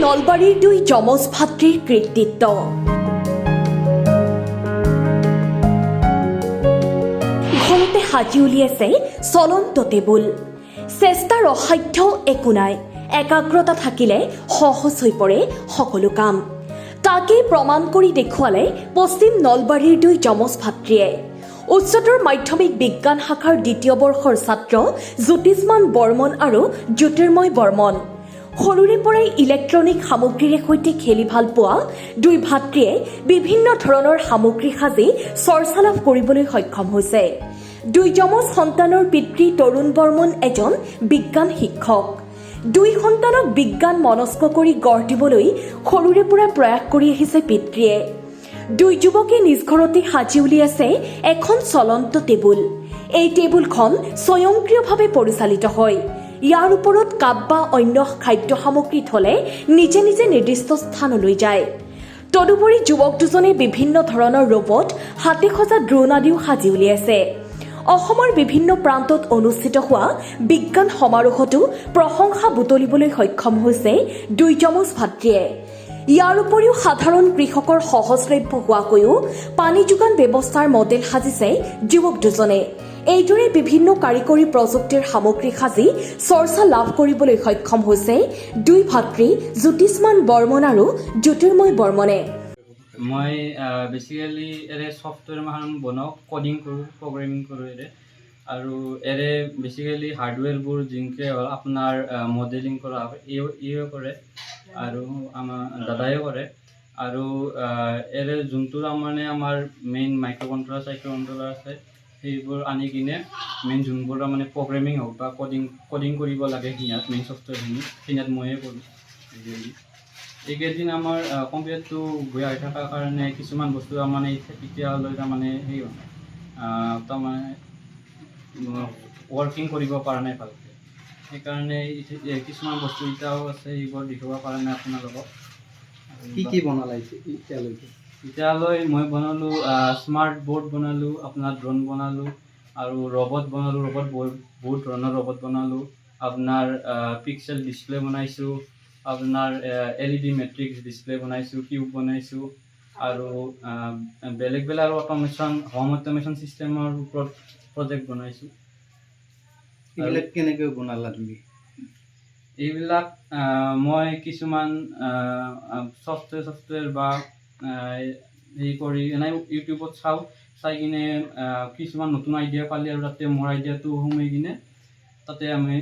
নলবাৰীৰ দুই যমজ ভাতৃৰ কৃতিত্ব। ঘৰতে সাজি উলিয়াইছে চলন্ত টেবুল। চেষ্টাৰ অসাধ্য একো নাই, একাগ্ৰতা থাকিলে সহজ হৈ পৰে সকলো কাম। তাকেই প্ৰমাণ কৰি দেখুৱালে পশ্চিম নলবাৰীৰ দুই যমজ ভাতৃয়ে। উচ্চতৰ মাধ্যমিক বিজ্ঞান শাখাৰ দ্বিতীয় বৰ্ষৰ ছাত্ৰ জ্যোতিষ্মান বৰ্মন আৰু জ্যোতিৰ্ময় বৰ্মন। সৰুৰে পৰাই ইলেক্ট্ৰনিক সামগ্ৰীৰে সৈতে খেলি ভাল পোৱা দুই ভাতৃয়ে বিভিন্ন ধৰণৰ সামগ্ৰী সাজি চৰ্চা লাভ কৰিবলৈ সক্ষম হৈছে। দুই যমজ সন্তানৰ পিতৃ তৰুণ বৰ্মন এজন বিজ্ঞান শিক্ষক। দুই সন্তানক বিজ্ঞান মনস্ক কৰি গঢ় দিবলৈ সৰুৰে পৰা প্ৰয়াস কৰি আহিছে পিতৃয়ে। দুই যুৱকে নিজ ঘৰতে সাজি উলিয়াইছে এখন চলন্ত টেবুল। এই টেবুলখন স্বয়ংক্ৰিয়ভাৱে পৰিচালিত হয়। ইয়াৰ ওপৰত কাপ বা অন্য খাদ্য সামগ্ৰী থলে নিজে নিজে নিৰ্দিষ্ট স্থানলৈ যায়। তদুপৰি যুৱক দুজনে বিভিন্ন ধৰণৰ ৰবট, হাতে সজা ড্ৰোন আদিও সাজি উলিয়াইছে। অসমৰ বিভিন্ন প্ৰান্তত অনুষ্ঠিত হোৱা বিজ্ঞান সমাৰোহতো প্ৰশংসা বুটলিবলৈ সক্ষম হৈছে দুই যমজ ভাতৃয়ে। ইয়াৰ উপৰিও সাধাৰণ কৃষকৰ সহজলভ্য হোৱাকৈও পানী যোগান ব্যৱস্থাৰ মডেল সাজিছে যুৱক দুজনে। এইদৰে বিভিন্ন কাৰিকৰী প্ৰযুক্তিৰ সামগ্ৰী সাজি চৰ্চা লাভ কৰিবলৈ সক্ষম হৈছে দুই ভাতৃ জ্যোতিষ্মান বৰ্মন আৰু জ্যোতিৰ্ময় বৰ্মনে। মই বেচিকেলি এৰে ছফ্টৱেৰ মাখন বনাওঁ, কডিং কৰোঁ, প্ৰগ্ৰেমিং কৰোঁ এৰে। আৰু এৰে বেচিকেলি হাৰ্ডৱেৰবোৰ যেনেকৈ হ'ল আপোনাৰ মডেলিং কৰা হয় ইয়ে কৰে আৰু আমাৰ দাদায়ে কৰে। আৰু এৰে যোনটো মানে আমাৰ মেইন মাইক্ৰ' কণ্ট্ৰলাৰ আছে সেইবোৰ আনি কিনে মেইন যোনবোৰ মানে প্ৰগ্ৰেমিং হওক বা কডিং কৰিব লাগে সিহঁত মেইন ছফ্টৱেৰখিনি সিহঁত ময়ে কৰোঁ। এইকেইদিন আমাৰ কম্পিউটাৰটো বেয়া হৈ থকাৰ কাৰণে কিছুমান বস্তু মানে এতিয়ালৈ তাৰমানে সেই তাৰমানে ৱৰ্কিং কৰিব পৰা নাই ভালকৈ। সেইকাৰণে কিছুমান বস্তু এতিয়াও আছে সেইবোৰ দেখাব পৰা নাই আপোনালোকক। কি বনালা এতিয়ালৈকে? এতিয়ালৈ মই বনালোঁ স্মাৰ্ট বৰ্ড বনালোঁ, আপোনাৰ ড্ৰোন বনালোঁ আৰু ৰবট বনালোঁ। বহুত ধৰণৰ ৰবট বনালোঁ। আপোনাৰ পিক্সেল ডিছপ্লে বনাইছোঁ, আপোনাৰ LED মেট্ৰিক্স ডিছপ্লে বনাইছোঁ, কিউব বনাইছোঁ আৰু বেলেগ আৰু হোম অট'মেশ্যন ছিষ্টেমৰ ওপৰত প্ৰজেক্ট বনাইছোঁ। এইবিলাক কেনেকৈ বনালা তুমি? এইবিলাক মই কিছুমান ছফ্টৱেৰ বা হেৰি কৰি এনে ইউটিউবত চাই কিনে কিছুমান নতুন আইডিয়া পালে আৰু তাতে মোৰ আইডিয়াটো সোমাই কিনে তাতে আমি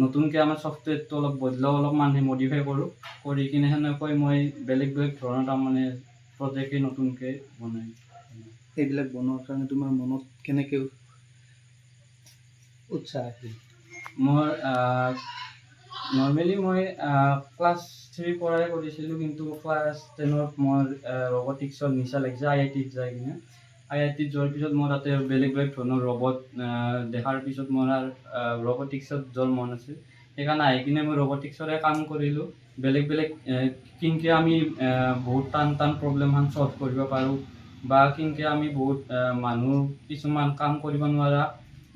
নতুনকৈ আমাৰ ছফ্টৱেৰটো অলপ বদলাও, অলপমান মডিফাই কৰোঁ। কৰি কিনে সেনেকৈ মই বেলেগ ধৰণৰ তাৰমানে প্ৰজেক্টে নতুনকৈ বনাই। এইবিলাক বনোৱাৰ কাৰণে তোমাৰ মনত কেনেকৈ উৎসাহ আহিল? মোৰ নৰ্মেলি মই ক্লাছ 3 পৰাই কৰিছিলোঁ, কিন্তু ক্লাছ 10ত মোৰ ৰবটিক্সত নিচা লাগিছে। IITত যাই কিনে IITত যোৱাৰ পিছত মই তাতে বেলেগ ধৰণৰ ৰবট দেখাৰ পিছত মোৰ ৰবটিক্সত যোৱাৰ মন আছিল। সেইকাৰণে আহি কিনে মই ৰবটিক্সৰে কাম কৰিলোঁ। বেলেগ কেনেকৈ আমি বহুত টান প্ৰব্লেমখন ছল্ভ কৰিব পাৰোঁ বা কেনেকৈ আমি বহুত মানুহ কিছুমান কাম কৰিব নোৱাৰা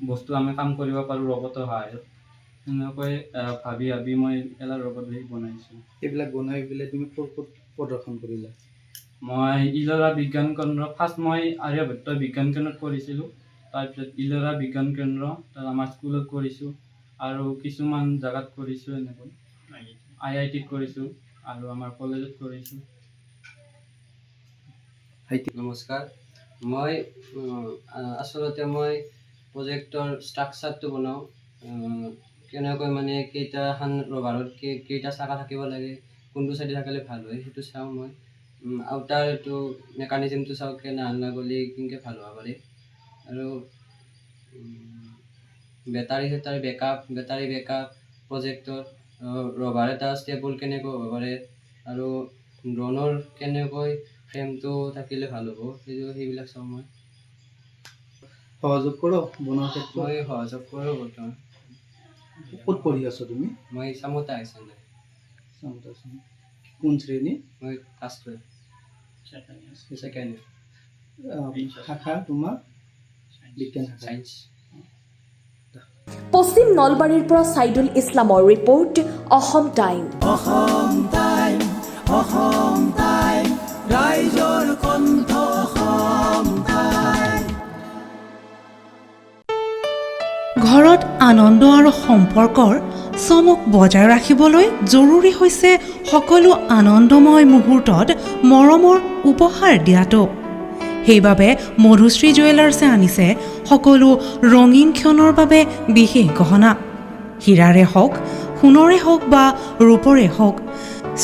বস্তু আমি কাম কৰিব পাৰোঁ ৰবটৰ সহায়ত। সেনেকৈ ভাবি মই এটা ৰবট বনাইছোঁ। এইবিলাক বনাই পেলাই তুমি ক'ত প্ৰদৰ্শন কৰিলা? মই ইলৰা বিজ্ঞান কেন্দ্ৰ, ফাৰ্ষ্ট মই আৰ্যভট্ট বিজ্ঞান কেন্দ্ৰত কৰিছিলোঁ। তাৰপিছত ইলৰা বিজ্ঞান কেন্দ্ৰ, তাত আমাৰ স্কুলত কৰিছোঁ আৰু কিছুমান জেগাত কৰিছোঁ। এনেকৈ IITত কৰিছোঁ আৰু আমাৰ কলেজত কৰিছোঁ। নমস্কাৰ, মই আচলতে মই প্ৰজেক্টৰ ষ্ট্ৰাকচাৰটো বনাওঁ। কেনেকৈ মানে কেইটাখন ৰবাৰত কেইটা চাকা থাকিব লাগে, কোনটো চাইডে থাকিলে ভাল হয় সেইটো চাওঁ মই। আউটাৰ এইটো মেকানিজিমটো চাওঁ, কেনেধৰণে গ'লে কেনেকৈ ভাল হ'ব পাৰে। আৰু বেটাৰী বেকআপ প্ৰজেক্টৰ ৰবাৰ এটা ষ্টেবল কেনেকৈ হ'ব পাৰে আৰু ড্ৰোনৰ কেনেকৈ ফ্ৰেমটো থাকিলে ভাল হ'ব সেইবিলাক চাওঁ মই। সহযোগ কৰোঁ বনোৱাৰ ক্ষেত্ৰত? মই সহযোগ কৰোঁ বৰ্তমান। ক'ত পঢ়ি আছো তুমি? মই চামতা আহিছোঁ। কোন শ্ৰেণী? মই ক্লাছ 12 ছেকেণ্ড শাখা তোমাৰ? বিজ্ঞান শাখা। ছায়েন্স। পশ্চিম নলবাৰীৰ পৰা ছাইদুল ইছলামৰ report, Assam time. Assam time ৰাইজৰ কণ্ঠ অসম টাইম। ঘৰত আনন্দ আৰু সম্পৰ্কৰ চমক বজাই ৰাখিবলৈ জৰুৰী হৈছে সকলো আনন্দময় মুহূৰ্তত মৰমৰ উপহাৰ দিয়াটো। সেইবাবে মধুশ্ৰী জুৱেলাৰ্ছে আনিছে সকলো ৰঙীন ক্ষণৰ বাবে বিশেষ গহনা। হীৰাৰে হওক, সোণৰে হওক বা ৰূপৰে হওক,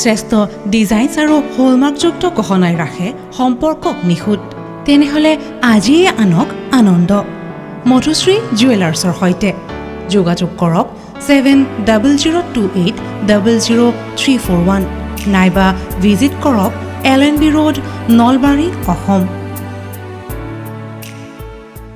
শ্ৰেষ্ঠ ডিজাইনছ আৰু হলমাৰ্কযুক্ত গহনাই ৰাখে সম্পৰ্কক নিখুঁত। তেনেহ'লে আজিয়ে আনক আনন্দ মধুশ্ৰী জুৱেলাৰ্ছৰ সৈতে। যোগাযোগ কৰক 7028000341 নাইবা ভিজিট কৰক LNB ৰোড, নলবাৰী, অসম।